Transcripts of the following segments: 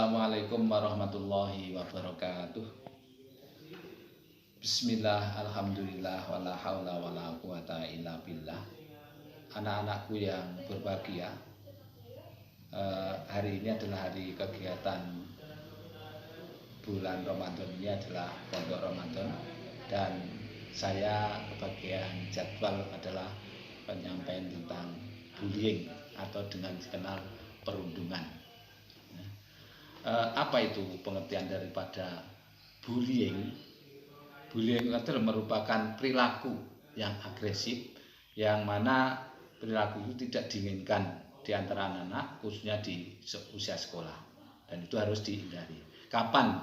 Assalamualaikum warahmatullahi wabarakatuh. Bismillah, alhamdulillah, wala haula wala quwata illa billah. Anak-anakku yang berbahagia, hari ini adalah hari kegiatan bulan Ramadan. Ini adalah pondok Ramadan, dan saya kebagian jadwal adalah penyampaian tentang bullying atau dengan dikenal perundungan. Apa itu pengertian daripada bullying? Bullying itu merupakan perilaku yang agresif, yang mana perilaku itu tidak diinginkan di antara anak-anak, khususnya di usia sekolah, dan itu harus dihindari. Kapan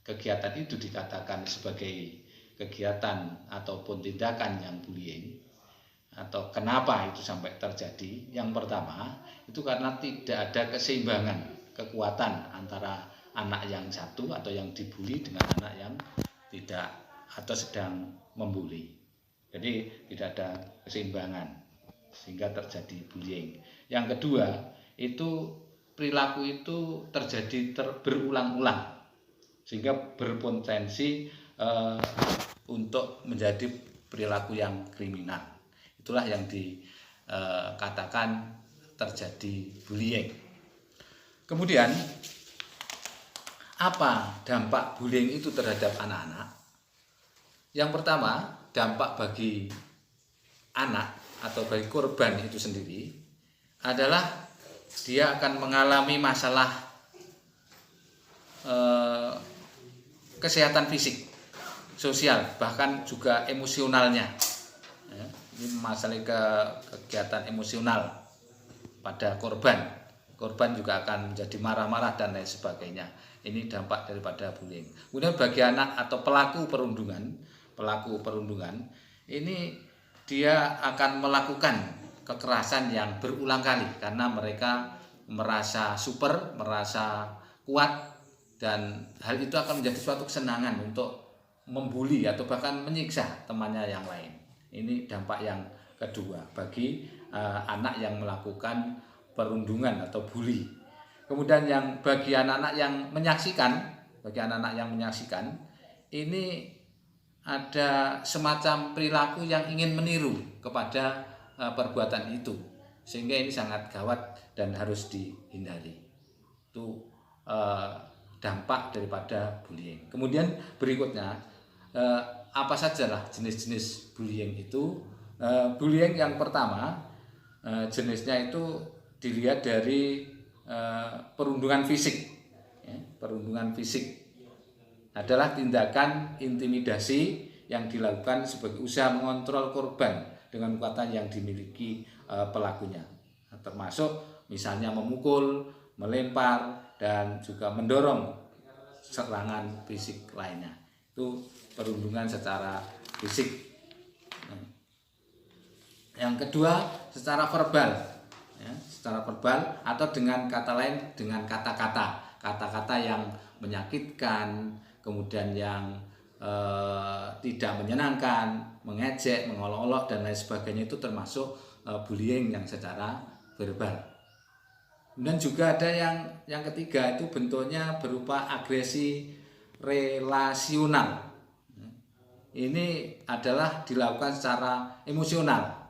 kegiatan itu dikatakan sebagai kegiatan ataupun tindakan yang bullying, atau kenapa itu sampai terjadi? Yang pertama, itu karena tidak ada keseimbangan kekuatan antara anak yang satu atau yang dibully dengan anak yang tidak atau sedang membuli. Jadi tidak ada keseimbangan sehingga terjadi bullying. Yang kedua, itu perilaku itu terjadi berulang-ulang sehingga berpotensi untuk menjadi perilaku yang kriminal. Itulah yang dikatakan terjadi bullying. Kemudian, apa dampak bullying itu terhadap anak-anak? Yang pertama, dampak bagi anak atau bagi korban itu sendiri adalah dia akan mengalami masalah kesehatan fisik, sosial, bahkan juga emosionalnya. Ini masalah kegiatan emosional pada korban. Korban juga akan menjadi marah-marah dan lain sebagainya. Ini dampak daripada bullying. Kemudian bagi anak atau pelaku perundungan, ini dia akan melakukan kekerasan yang berulang kali karena mereka merasa super, merasa kuat, dan hal itu akan menjadi suatu kesenangan untuk membuli atau bahkan menyiksa temannya yang lain. Ini dampak yang kedua bagi anak yang melakukan perundungan atau bully. Kemudian yang bagi anak-anak yang menyaksikan, ini ada semacam perilaku yang ingin meniru kepada perbuatan itu, sehingga ini sangat gawat dan harus dihindari. Itu dampak daripada bullying. Kemudian berikutnya, apa sajalah jenis-jenis bullying itu? Bullying yang pertama, jenisnya itu dilihat dari perundungan fisik. Perundungan fisik adalah tindakan intimidasi yang dilakukan sebagai usaha mengontrol korban dengan kekuatan yang dimiliki pelakunya, termasuk misalnya memukul, melempar, dan juga mendorong serangan fisik lainnya. Itu perundungan secara fisik. Yang kedua, secara verbal. Secara verbal atau dengan kata lain, dengan kata-kata yang menyakitkan, kemudian yang tidak menyenangkan, mengejek, mengolok-olok, dan lain sebagainya, itu termasuk bullying yang secara verbal. Kemudian juga ada yang ketiga, itu bentuknya berupa agresi relasional. Ini adalah dilakukan secara emosional,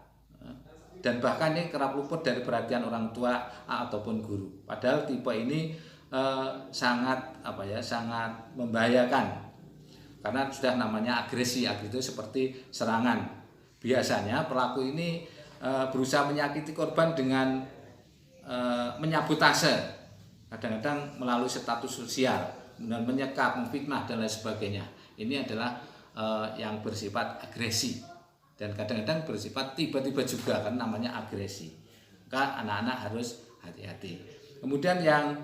dan bahkan ini kerap luput dari perhatian orang tua ataupun guru. Padahal tipe ini sangat membahayakan karena sudah namanya agresi itu seperti serangan. Biasanya pelaku ini berusaha menyakiti korban dengan menyabotase, kadang-kadang melalui status sosial, kemudian menyekap, memfitnah, dan lain sebagainya. Ini adalah yang bersifat agresi, dan kadang-kadang bersifat tiba-tiba juga, kan namanya agresi. Maka anak-anak harus hati-hati. Kemudian yang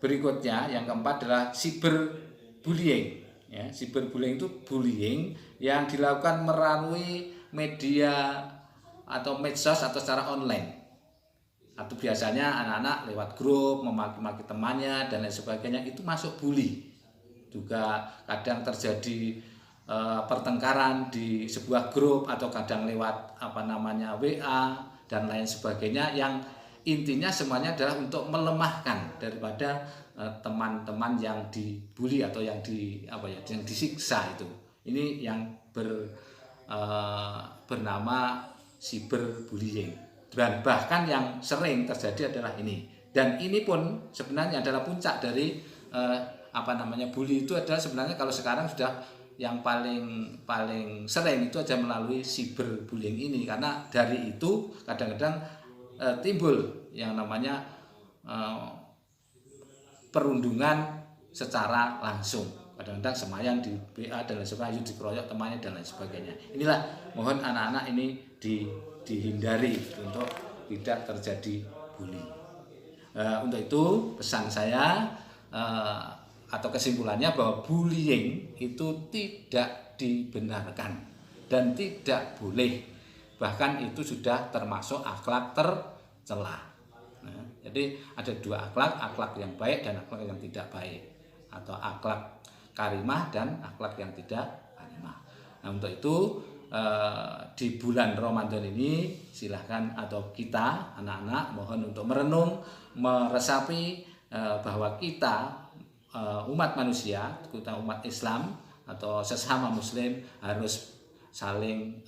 berikutnya, yang keempat adalah cyberbullying. Cyberbullying itu bullying yang dilakukan melalui media atau medsos atau secara online. Atau biasanya anak-anak lewat grup memaki-maki temannya dan lain sebagainya, itu masuk bully. Juga kadang terjadi pertengkaran di sebuah grup atau kadang lewat WA dan lain sebagainya, yang intinya semuanya adalah untuk melemahkan daripada teman-teman yang dibully atau yang yang disiksa itu. Ini yang bernama cyberbullying. Dan bahkan yang sering terjadi adalah ini. Dan ini pun sebenarnya adalah puncak dari bully itu adalah sebenarnya kalau sekarang sudah yang paling sering itu aja melalui cyberbullying ini, karena dari itu kadang-kadang timbul yang namanya perundungan secara langsung, kadang-kadang semayan di BA dan lain sebagainya, dikeroyok temannya dan lain sebagainya. Inilah mohon anak-anak ini dihindari untuk tidak terjadi bully. Untuk itu pesan saya atau kesimpulannya bahwa bullying itu tidak dibenarkan dan tidak boleh, bahkan itu sudah termasuk akhlak tercela. Jadi ada dua akhlak yang baik dan akhlak yang tidak baik, atau akhlak karimah dan akhlak yang tidak karimah. Nah, untuk itu di bulan Ramadan ini silahkan atau kita anak-anak mohon untuk merenung, meresapi bahwa kita umat manusia, kita umat Islam atau sesama muslim harus saling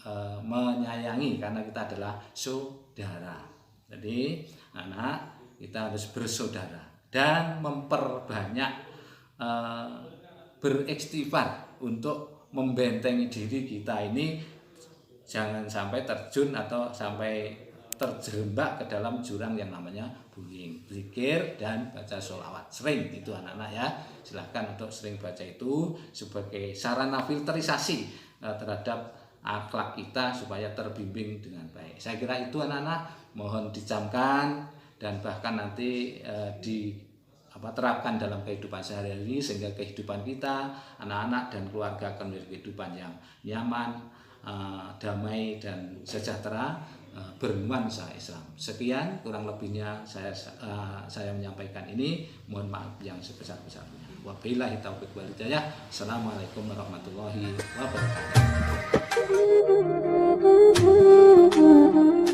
menyayangi karena kita adalah saudara. Jadi anak kita harus bersaudara dan memperbanyak beristighfar untuk membentengi diri kita ini jangan sampai terjun atau sampai terjerembab ke dalam jurang yang namanya bullying. Zikir dan baca sholawat sering itu anak-anak ya, silahkan untuk sering baca itu sebagai sarana filterisasi terhadap akhlak kita supaya terbimbing dengan baik. Saya kira itu anak-anak mohon dicamkan dan bahkan nanti terapkan dalam kehidupan sehari-hari sehingga kehidupan kita, anak-anak dan keluarga akan menjadi kehidupan yang nyaman, damai dan sejahtera, bernuansa Islam. Sekian kurang lebihnya saya menyampaikan ini, mohon maaf yang sebesar-besarnya. Wabillahi taufiq wal hidayah. Assalamualaikum warahmatullahi wabarakatuh.